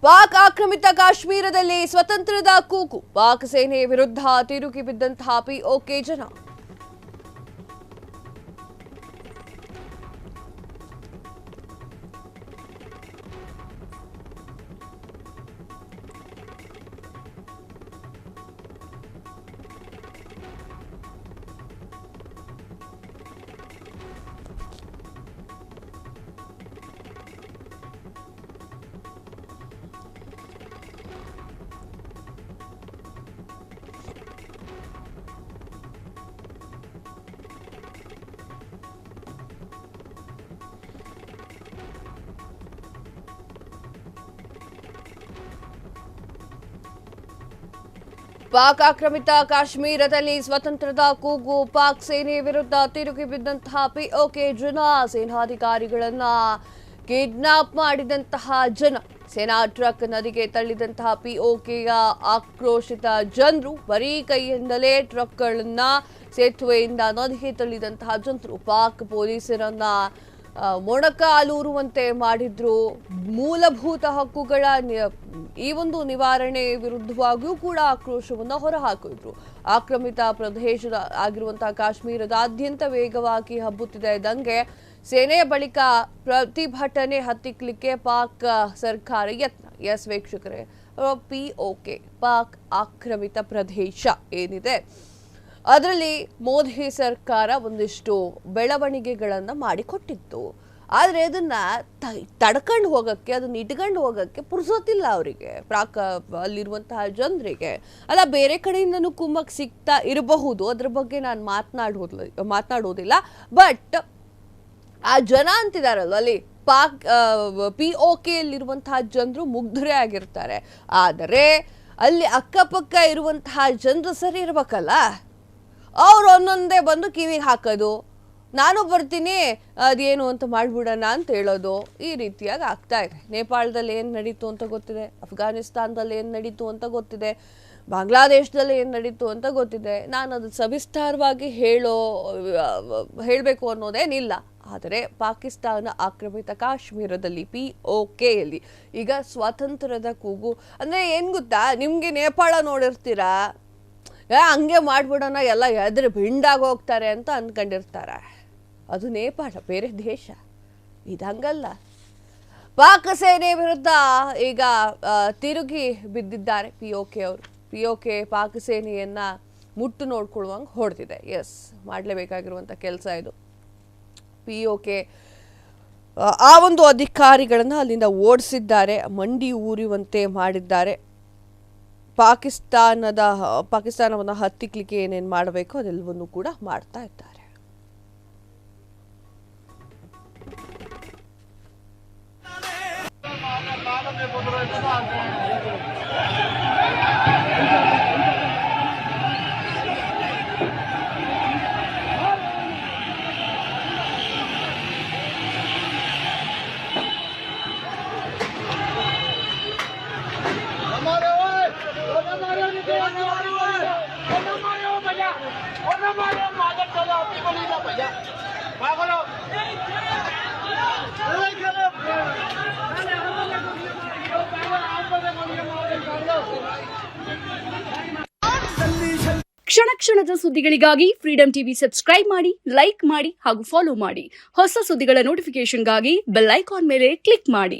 ಪಾಕ್ ಆಕ್ರಮಿತ ಕಾಶ್ಮೀರದಲ್ಲಿ ಸ್ವತಂತ್ರದ ಕೂಗು. ಪಾಕ್ ಸೇನೆ ವಿರುದ್ಧ ತಿರುಗಿ ಬಿದ್ದಂತಹ ಪಿಒಕೆ ಜನ. ಪಾಕ್ ಆಕ್ರಮಿತ ಕಾಶ್ಮೀರದಲ್ಲಿ ಸ್ವತಂತ್ರದ ಕೂಗು. ಪಾಕ್ ಸೇನೆ ವಿರುದ್ಧ ತಿರುಗಿ ಬಿದ್ದಂತಹ ಪಿಒಕೆ ಜನ. ಸೇನಾಧಿಕಾರಿಗಳನ್ನ ಕಿಡ್ನಾಪ್ ಮಾಡಿದಂತಹ ಜನ. ಸೇನಾ ಟ್ರಕ್ ನದಿಗೆ ತಳ್ಳಿದಂತಹ ಪಿಒಕೆಯ ಆಕ್ರೋಶಿತ ಜನರು. ಬರೀ ಕೈಯಿಂದಲೇ ಟ್ರಕ್ಗಳನ್ನ ಸೇತುವೆಯಿಂದ ನದಿಗೆ ತಳ್ಳಿದಂತಹ ಜನರು ಪಾಕ್ ಪೊಲೀಸರನ್ನ ಮೊಣಕಾಲೂರುವಂತೆ ಮಾಡಿದ್ರು. ಮೂಲಭೂತ ಹಕ್ಕುಗಳ ಈ ಒಂದು ನಿವಾರಣೆ ವಿರುದ್ಧವಾಗಿಯೂ ಕೂಡ ಆಕ್ರೋಶವನ್ನು ಹೊರಹಾಕಿದ್ರು. ಆಕ್ರಮಿತ ಪ್ರದೇಶದ ಆಗಿರುವಂತಹ ಕಾಶ್ಮೀರದಾದ್ಯಂತ ವೇಗವಾಗಿ ಹಬ್ಬುತ್ತಿದೆ ದಂಗೆ. ಸೇನೆಯ ಬಳಿಕ ಪ್ರತಿಭಟನೆ ಹತ್ತಿಕ್ಕಲಿಕ್ಕೆ ಪಾಕ್ ಸರ್ಕಾರ ಯತ್ನ. ಎಸ್ ವೀಕ್ಷಕರೇ, ಪಿಒಕೆ ಪಾಕ್ ಆಕ್ರಮಿತ ಪ್ರದೇಶ ಏನಿದೆ ಅದರಲ್ಲಿ ಮೋದಿ ಸರ್ಕಾರ ಒಂದಿಷ್ಟು ಬೆಳವಣಿಗೆಗಳನ್ನು ಮಾಡಿಕೊಟ್ಟಿತ್ತು. ಆದರೆ ಅದನ್ನ ತಡ್ಕೊಂಡು ಹೋಗಕ್ಕೆ, ಅದನ್ನ ಇಟ್ಕೊಂಡು ಹೋಗಕ್ಕೆ ಪುರ್ಸೋತಿಲ್ಲ ಅವರಿಗೆ, ಅಲ್ಲಿರುವಂತಹ ಜನರಿಗೆ. ಅಲ್ಲ, ಬೇರೆ ಕಡೆಯಿಂದನೂ ಕುಮ್ಮಕ್ ಸಿಗ್ತಾ ಇರಬಹುದು, ಅದ್ರ ಬಗ್ಗೆ ನಾನು ಮಾತನಾಡೋದಿಲ್ಲ. ಬಟ್ ಆ ಜನ ಅಂತಿದಾರಲ್ವ ಅಲ್ಲಿ ಪಿಒಕೆಯಲ್ಲಿರುವಂತಹ ಜನರು ಮುಗ್ಧರೇ ಆಗಿರ್ತಾರೆ. ಆದರೆ ಅಲ್ಲಿ ಅಕ್ಕಪಕ್ಕ ಇರುವಂತಹ ಜನರು ಸರಿ ಇರ್ಬೇಕಲ್ಲ. ಅವ್ರು ಒಂದೊಂದೇ ಬಂದು ಕಿವಿಗೆ ಹಾಕೋದು, ನಾನು ಬರ್ತೀನಿ ಅದೇನು ಅಂತ ಮಾಡ್ಬಿಡೋಣ ಅಂತ ಹೇಳೋದು, ಈ ರೀತಿಯಾಗಿ ಆಗ್ತಾ ಇದೆ. ನೇಪಾಳದಲ್ಲಿ ಏನು ನಡೀತು ಅಂತ ಗೊತ್ತಿದೆ, ಅಫ್ಘಾನಿಸ್ತಾನದಲ್ಲಿ ಏನು ನಡೀತು ಅಂತ ಗೊತ್ತಿದೆ, ಬಾಂಗ್ಲಾದೇಶದಲ್ಲಿ ಏನು ನಡೀತು ಅಂತ ಗೊತ್ತಿದೆ. ನಾನು ಅದು ಸವಿಸ್ತಾರವಾಗಿ ಹೇಳಬೇಕು ಅನ್ನೋದೇನಿಲ್ಲ. ಆದರೆ ಪಾಕಿಸ್ತಾನ ಆಕ್ರಮಿತ ಕಾಶ್ಮೀರದಲ್ಲಿ ಪಿಒಕೆಯಲ್ಲಿ ಈಗ ಸ್ವಾತಂತ್ರ್ಯದ ಕೂಗು. ಅಂದರೆ ಏನು ಗೊತ್ತಾ, ನಿಮಗೆ ನೇಪಾಳ ನೋಡಿರ್ತೀರಾ, ಹಂಗೆ ಮಾಡ್ಬಿಡೋಣ ಎಲ್ಲ ಎದುರು ಬಿಂಡಾಗಿ ಹೋಗ್ತಾರೆ ಅಂತ ಅಂದ್ಕೊಂಡಿರ್ತಾರೆ. ಅದು ನೇಪಾಳ, ಬೇರೆ ದೇಶ. ಇದಂಗಲ್ಲ. ಪಾಕ್ ಸೇನೆ ವಿರುದ್ಧ ಈಗ ತಿರುಗಿ ಬಿದ್ದಿದ್ದಾರೆ ಪಿಒಕೆ ಅವರು. ಪಿಒಕೆ ಪಾಕ್ ಸೇನೆಯನ್ನ ಮುಟ್ಟು ನೋಡ್ಕೊಳ್ಳುವಂಗೆ ಹೊಡೆದಿದೆ. ಎಸ್, ಮಾಡಲೇಬೇಕಾಗಿರುವಂಥ ಕೆಲಸ ಇದು. ಪಿಒಕೆ ಆ ಒಂದು ಅಧಿಕಾರಿಗಳನ್ನು ಅಲ್ಲಿಂದ ಓಡಿಸಿದ್ದಾರೆ, ಮಂಡಿ ಊರಿಯುವಂತೆ ಮಾಡಿದ್ದಾರೆ. ಪಾಕಿಸ್ತಾನವನ್ನು ಹತ್ತಿಕ್ಕಲಿಕ್ಕೆ ಏನೇನು ಮಾಡಬೇಕು ಅದೆಲ್ಲವನ್ನು ಕೂಡ ಮಾಡ್ತಾ ಇದ್ದಾರೆ. ಕ್ಷಣ ಕ್ಷಣದ ಸುದ್ದಿಗಳಿಗಾಗಿ ಫ್ರೀಡಂ ಟಿವಿ ಸಬ್ಸ್ಕ್ರೈಬ್ ಮಾಡಿ, ಲೈಕ್ ಮಾಡಿ ಹಾಗೂ ಫಾಲೋ ಮಾಡಿ. ಹೊಸ ಸುದ್ದಿಗಳ ನೋಟಿಫಿಕೇಶನ್ಗಾಗಿ ಬೆಲ್ ಐಕಾನ್ ಮೇಲೆ ಕ್ಲಿಕ್ ಮಾಡಿ.